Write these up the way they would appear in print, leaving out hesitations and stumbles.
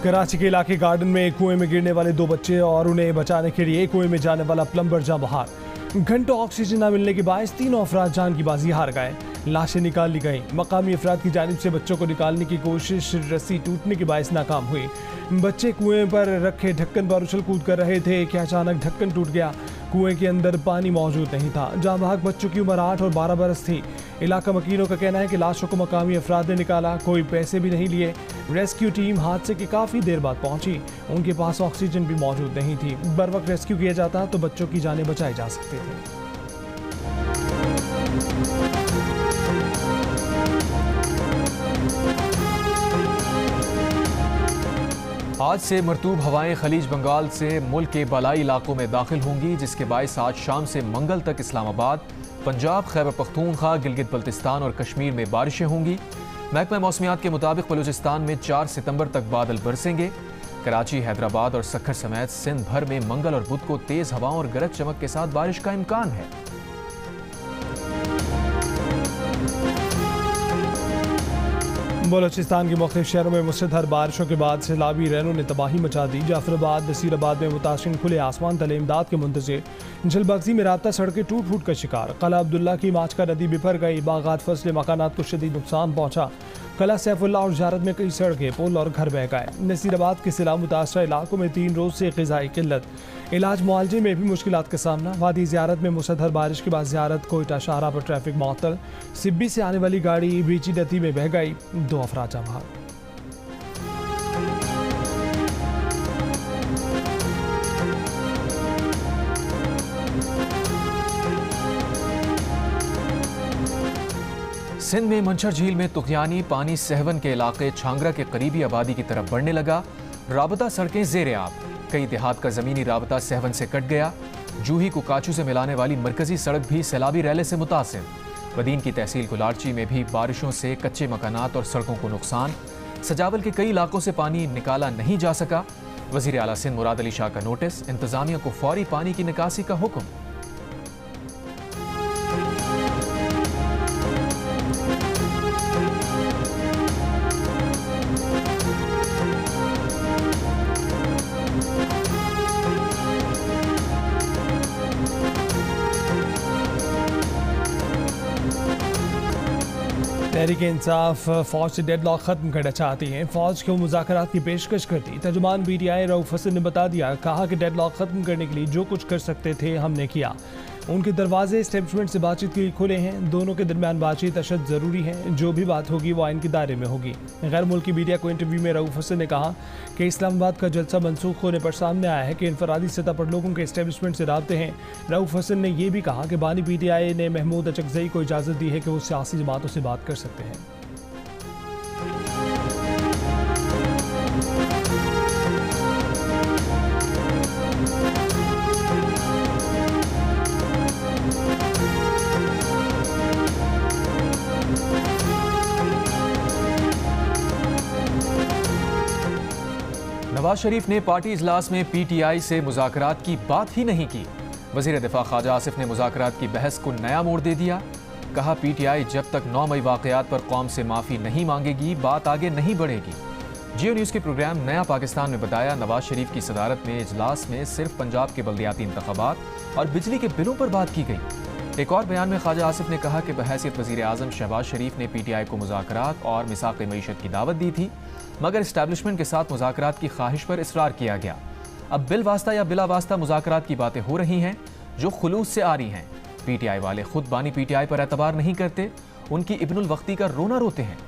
कराची के इलाके गार्डन में कुएं में गिरने वाले 2 बच्चे और उन्हें बचाने के लिए कुएं में जाने वाला प्लम्बर जान बहार। घंटों ऑक्सीजन न मिलने के बायस 3 अफराद जान की बाजी हार गए। लाशें निकाल ली गईं। मकामी अफराद की जानिब से बच्चों को निकालने की कोशिश रस्सी टूटने के बायस नाकाम हुई। बच्चे कुएं पर रखे ढक्कन पर उछल कूद कर रहे थे कि अचानक ढक्कन टूट गया। कुएं के अंदर पानी मौजूद नहीं था। जान बहक बच्चों की उम्र 8 और 12 बरस थी। इलाका मकीनों का कहना है कि लाशों को मकामी अफराद ने निकाला, कोई पैसे भी नहीं लिए। रेस्क्यू टीम हादसे के काफ़ी देर बाद पहुंची। उनके पास ऑक्सीजन भी मौजूद नहीं थी। बर वक्त रेस्क्यू किया जाता तो बच्चों की जानें बचाई जा सकती थी। आज से मरतूब हवाएं खलीज बंगाल से मुल्क के बालाई इलाकों में दाखिल होंगी, जिसके बायस आज शाम से मंगल तक इस्लामाबाद, पंजाब, खैबर पख्तूनख्वा, गिलगित बल्तिस्तान और कश्मीर में बारिशें होंगी। महकमा मौसमियात के मुताबिक बलूचिस्तान में 4 सितंबर तक बादल बरसेंगे। कराची, हैदराबाद और सक्खर समेत सिंध भर में मंगल और बुध को तेज हवाओं और गरज चमक के साथ बारिश का इम्कान है। बलूचिस्तान के मुख्तलिफ शहरों में मुसलधार बारिशों के बाद सैलाबी रैनों ने तबाही मचा दी। जाफराबाद, नसीराबाद में मुतासिर खुले आसमान तले इमदाद के मुंतज़िर। जलबगजी में राब्ता सड़कें टूट फूट का शिकार। कला अब्दुल्ला की माचका नदी बिफर गई। बागात, फसलें, मकानात को शदीद नुकसान पहुंचा। कला सैफुल्ला और जारत में कई सड़कें, पुल और घर बह गए। नसीराबाद के सैलाब मुतासरा इलाकों में 3 रोज से ग़िज़ाई किल्लत। इलाज मुआलजे में भी मुश्किलात का सामना। वादी ज़ियारत में मुसलधार बारिश के बाद ज़ियारत कोयटा शाहरा पर ट्रैफिक मअतल। सिब्बी से आने वाली गाड़ी बीची नदी में बह गई। 2 अफराद जान बहक। सिंध में मंछर झील में तुगयानी पानी सहवन के इलाके छांगरा के करीबी आबादी की तरफ बढ़ने लगा। राबता सड़कें ज़ेरे आब। कई देहात का ज़मीनी राबता सहवन से कट गया। जूही को काचू से मिलाने वाली मरकजी सड़क भी सैलाबी रैले से मुतासिर। बदीन की तहसील गुलारची में भी बारिशों से कच्चे मकानात और सड़कों को नुकसान। सजावल के कई इलाकों से पानी निकाला नहीं जा सका। वज़ीर आला सिंध मुराद अली शाह का नोटिस, इंतजामिया को फौरी पानी की निकासी का हुक्म। तहरीक इंसाफ फौज से डेडलॉक खत्म करना चाहती है। फौज को मुज़ाकरात की पेशकश कर दी। तर्जुमान PTI रऊफ हसन ने बता दिया, कहा कि डेडलॉक खत्म करने के लिए जो कुछ कर सकते थे हमने किया। उनके दरवाजे एस्टेब्लिशमेंट से बातचीत के लिए खुले हैं। दोनों के दरमियान बातचीत अशद ज़रूरी है। जो भी बात होगी वो आइन के दायरे में होगी। गैर मुल्की मीडिया को इंटरव्यू में रऊफ हसन ने कहा कि इस्लामाबाद का जलसा मनसूख होने पर सामने आया है कि इनफरादी सतह पर लोगों के एस्टेब्लिशमेंट से राब्ते हैं। रऊफ हसन ने यह भी कहा कि बानी PTI ने महमूद अचकज़ई को इजाज़त दी है कि वो सियासी जमातों से बात कर सकते हैं। नवाज शरीफ ने पार्टी इजलास में PTI से मुज़ाकरात की बात ही नहीं की। वज़ीर दिफा ख्वाजा आसिफ ने मुज़ाकरात की बहस को नया मोड़ दे दिया। कहा, PTI जब तक 9 मई वाक़यात पर कौम से माफ़ी नहीं मांगेगी बात आगे नहीं बढ़ेगी। जियो न्यूज़ के प्रोग्राम नया पाकिस्तान में बताया, नवाज शरीफ की सदारत में इजलास में सिर्फ पंजाब के बल्दियाती इंतखाबात और बिजली के बिलों पर बात की गई। एक और बयान में ख्वाजा आसिफ ने कहा कि बहैसियत वज़ीर आज़म शहबाज शरीफ ने PTI को मुज़ाकरात और मिसाक़ मईशत की दावत दी थी, मगर इस्टेब्लिशमेंट के साथ मुज़ाकरात की ख्वाहिश पर इसरार किया गया। अब बिल वास्ता या बिला वास्ता मुज़ाकरात की बातें हो रही हैं जो खुलूस से आ रही हैं। PTI वाले खुद बानी PTI पर एतबार नहीं करते, उनकी इब्नुल वक्ती का रोना रोते हैं।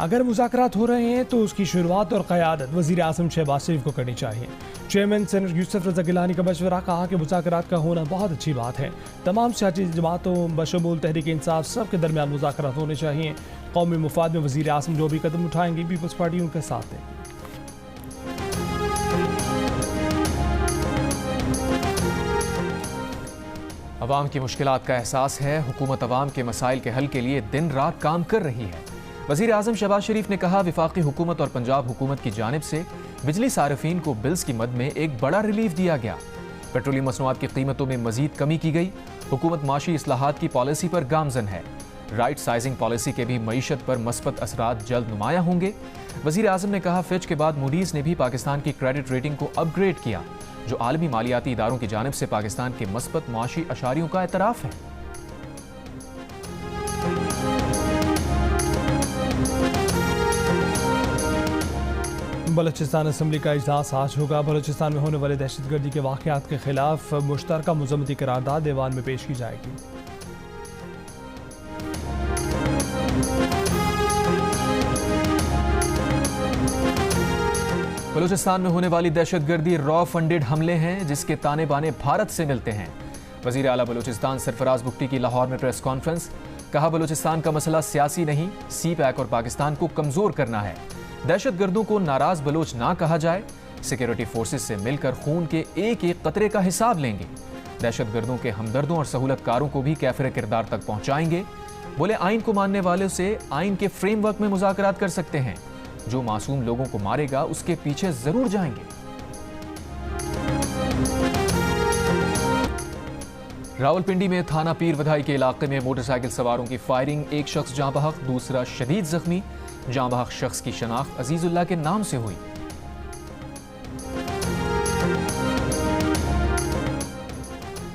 अगर मुज़ाकरात हो रहे हैं तो उसकी शुरुआत और क़यादत वज़ीर आज़म शहबाज शरीफ को करनी चाहिए। चेयरमैन सेनेटर यूसुफ रज़ा गिलानी का मशवरा, कहा कि मुज़ाकरात का होना बहुत अच्छी बात है। तमाम सियासी जमातों बशमूल तहरीक इंसाफ सब के दरमियान मुज़ाकरात होने चाहिए। कौमी मुफाद में वज़ीर आज़म जो भी कदम उठाएंगी पीपल्स पार्टी उनके साथ है। अवाम की मुश्किलात का एहसास है। हुकूमत अवाम के मसाइल के हल के लिए दिन रात काम कर रही है। वज़ीर आज़म शहबाज शरीफ ने कहा, वफाकी हुकूमत और पंजाब हुकूमत की जानिब से बिजली सारिफीन को बिल्स की मद में एक बड़ा रिलीफ दिया गया। पेट्रोलियम मसनूआत की कीमतों में मजीद कमी की गई। हुकूमत माशी इस्लाहात की पॉलिसी पर गामजन है। राइट साइजिंग पॉलिसी के भी मईशत पर मस्बत असरात जल्द नुमाया होंगे। वजीर आजम ने कहा, फिच के बाद मूडीज ने भी पाकिस्तान की क्रेडिट रेटिंग को अपग्रेड किया, जो आलमी मालियाती इदारों की जानिब से पाकिस्तान के मस्बत माशी अशारियों का एतराफ़ है। बलूचिस्तान असम्बली का इजलास आज होगा। बलूचिस्तान में होने वाले दहशतगर्दी के वाक़यात के खिलाफ मुश्तरका मुज़म्मती करारदाद दीवान में पेश की जाएगी। बलूचिस्तान में होने वाली दहशतगर्दी रॉ फंडेड हमले हैं, जिसके ताने बाने भारत से मिलते हैं। वज़ीर आला बलूचिस्तान सरफराज बुख्ती की लाहौर में प्रेस कॉन्फ्रेंस। कहा, बलूचिस्तान का मसला सियासी नहीं, सी पैक और पाकिस्तान को कमजोर करना है। दहशतगर्दों को नाराज बलोच ना कहा जाए। सिक्योरिटी फोर्सेस से मिलकर खून के एक एक कतरे का हिसाब लेंगे। दहशतगर्दों के हमदर्दों और सहूलतकारों को भी कैफिर किरदार तक पहुंचाएंगे। बोले, आइन को मानने वालों से आइन के फ्रेमवर्क में मुज़ाकरात कर सकते हैं। जो मासूम लोगों को मारेगा उसके पीछे जरूर जाएंगे। रावलपिंडी में थाना पीर वधाई के इलाके में मोटरसाइकिल सवारों की फायरिंग, एक शख्स जाँ बहक, दूसरा शदीद जख्मी। जाँ बहक शख्स की शनाख्त अजीजुल्लाह के नाम से हुई।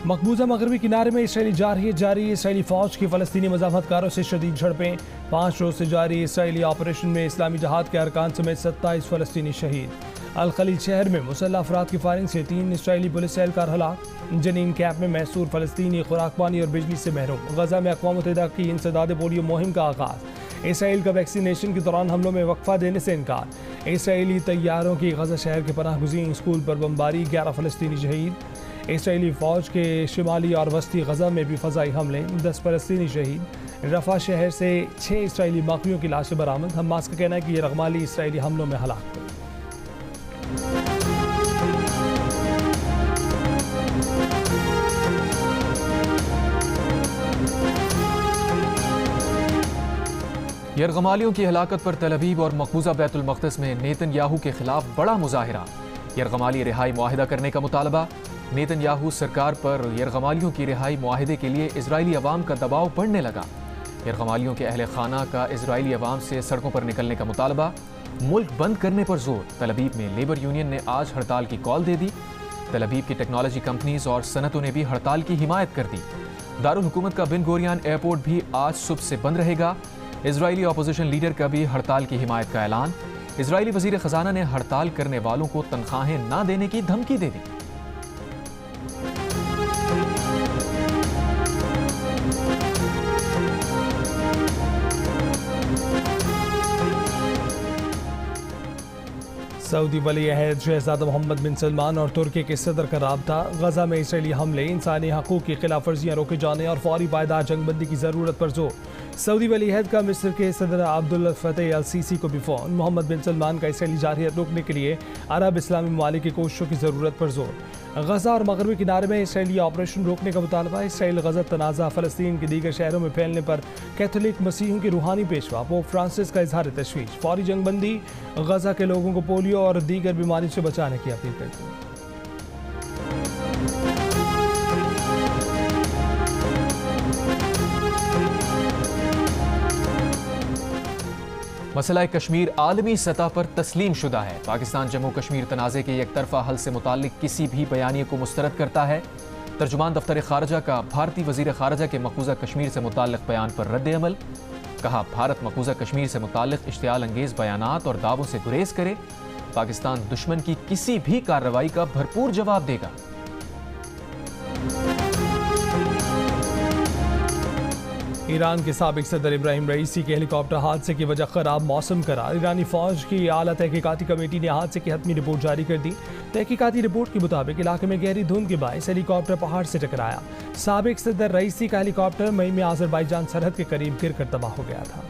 मकबूजा मगरबी किनारे में इसराइली जारी इसराइली फौज की फलस्तीनी मज़ाफ़तकारों से शदीद झड़पें। 5 रोज से जारी इसराइली ऑपरेशन में इस्लामी जहाद के अरकान समेत 27 फलस्तीनी शहीद। अल खलील शहर में मुसल्लह अफराद की फायरिंग से 3 इसराइली पुलिस एहलकार हलाक। जनीन कैंप में महसूर फलस्तीनी खुराक पानी और बिजली से महरूम। गजा में अक़वाम मुत्तहिदा की इंसदाद पोलियो मुहिम का आगाज़। इसराइल का वैक्सीनेशन के दौरान हमलों में वक्फा देने से इनकार। इसराइली तैयारों की गजा शहर के पनाह गुज़ीन स्कूल पर बमबारी, 11 फलस्तीनी शहीद। इसराइली फ़ौज के शिमाली और वस्ती गजा में भी फ़ज़ाई हमले, 10 फलस्तीनी शहीद। रफ़ा शहर से 6 इसराइली बागियों की लाशें बरामद। हमास का कहना है कि ये रगमाली इसराइली हमलों में हलाक हुई। यरगमालियों की हलाकत पर तल अवीव और मकबूजा बैतुल मक़दिस में नेतन्याहू के खिलाफ बड़ा मुजाहिरा। यरगमाली रिहाई मुआहिदा करने का मुतालबा। नेतन्याहू सरकार पर यरगमालियों की रिहाई मुआहिदे के लिए इजरायली अवाम का दबाव बढ़ने लगा। यरगमालियों के अहले खाना का इजरायली अवाम से सड़कों पर निकलने का मुतालबा। मुल्क बंद करने पर जोर। तल अवीव में लेबर यूनियन ने आज हड़ताल की कॉल दे दी। तल अवीव की टेक्नोलॉजी कंपनीज और सनतों ने भी हड़ताल की हिमायत कर दी। दारुल हुकूमत का बिन गोरियान एयरपोर्ट भी आज सुबह से बंद रहेगा। इजरायली अपोजिशन लीडर का भी हड़ताल की हिमायत का ऐलान। इजरायली वजीर खजाना ने हड़ताल करने वालों को तनख्वाहें ना देने की धमकी दे दी। सऊदी वली अहद शहजादा मोहम्मद बिन सलमान और तुर्की के सदर का राब्ता। गजा में इसराइली हमले, इंसानी हकूक़ की खिलाफ वर्जियाँ रोके जाने और फौरी पायदार जंगबंदी की ज़रूरत पर जोर। सऊदी वली अहद का मिस्र के सदर अब्दुल फतेह अल सीसी को भी फ़ोन। मोहम्मद बिन सलमान का इसराइली जारहियत रोकने के लिए अरब इस्लामी ममालिक की कोशिशों की ज़रूरत पर जोर। गजा और मगरबी किनारे में इसराइली ऑपरेशन रोकने का मुतालबा। इसराइल गजा तनाज़ा फ़लस्तीन के दीगर शहरों में फैलने पर कैथोलिक मसीहों की रूहानी पेशवा पोप फ्रांसिस का इजहार तशवीश। फौरी जंगबंदी, गजा के लोगों को पोलियो और दीगर बीमारी से बचाने की अपील करती है। मसला कश्मीर आलमी सतह पर तस्लीम शुदा है। पाकिस्तान जम्मू कश्मीर तनाज़े के एक तरफा हल से मुताल्लिक किसी भी बयानिए को मुस्तरद करता है। तर्जुमान दफ्तर खारजा का भारतीय वजीर खारजा के मकबूजा कश्मीर से मुताल्लिक बयान पर रद्द अमल। कहा, भारत मकबूजा कश्मीर से मुताल्लिक इश्तियाल अंगेज बयानात और दावों से गुरेज करे। पाकिस्तान दुश्मन की किसी भी कार्रवाई का भरपूर जवाब देगा। ईरान के साबिक सदर इब्राहिम रईसी के हेलीकॉप्टर हादसे की वजह खराब मौसम करार। ईरानी फौज की आला तहकीकाती कमेटी ने हादसे की हतमी रिपोर्ट जारी कर दी। तहकीकाती रिपोर्ट के मुताबिक इलाके में गहरी धुंध के बायस हेलीकॉप्टर पहाड़ से टकराया। साबिक सदर रईसी का हेलीकॉप्टर मई में आज़रबाईजान सरहद के करीब गिरकर तबाह हो गया था।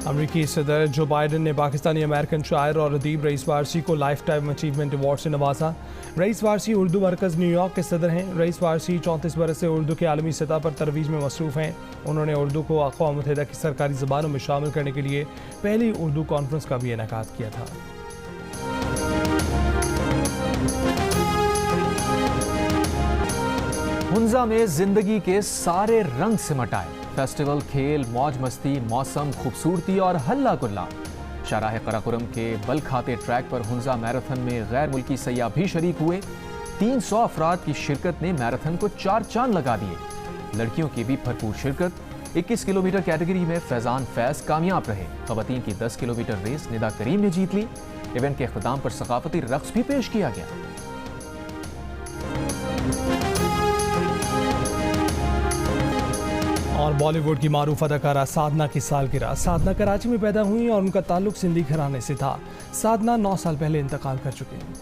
अमरीकी सदर जो बाइडन ने पाकिस्तानी अमेरिकन शायर और अदीब रईस वारसी को लाइफ टाइम अचीवमेंट अवार्ड से नवाजा। रईस वारसी उर्दू मरकज़ न्यूयॉर्क के सदर हैं। रईस वारसी 34 बरस से उर्दू के आलमी सतह पर तरवीज में मसरूफ़ हैं। उन्होंने उर्दू को अक़वाम मुत्तहिदा की सरकारी ज़बानों में शामिल करने के लिए पहली उर्दू कॉन्फ्रेंस का भी इनेकाद किया था। हुंजा में जिंदगी के सारे रंग सिमट आए। फेस्टिवल, खेल, मौज मस्ती, मौसम, खूबसूरती और हल्ला गुल्ला। शाहराह कराकोरम के बल खाते ट्रैक पर हुंजा मैराथन में गैर मुल्की सयाह भी शरीक हुए। 300 अफराद की शिरकत ने मैराथन को 4 चांद लगा दिए। लड़कियों की भी भरपूर शिरकत। 21 किलोमीटर कैटेगरी में फैजान फैज कामयाब रहे। खवातीन की 10 किलोमीटर रेस निदा करीम ने जीत ली। इवेंट के अख्ताम पर सकाफती रक्स भी पेश किया गया। और बॉलीवुड की मारूफ अदाकारा साधना की सालगिरह। साधना कराची में पैदा हुई और उनका ताल्लुक सिंधी घराने से था। साधना 9 साल पहले इंतकाल कर चुकी हैं।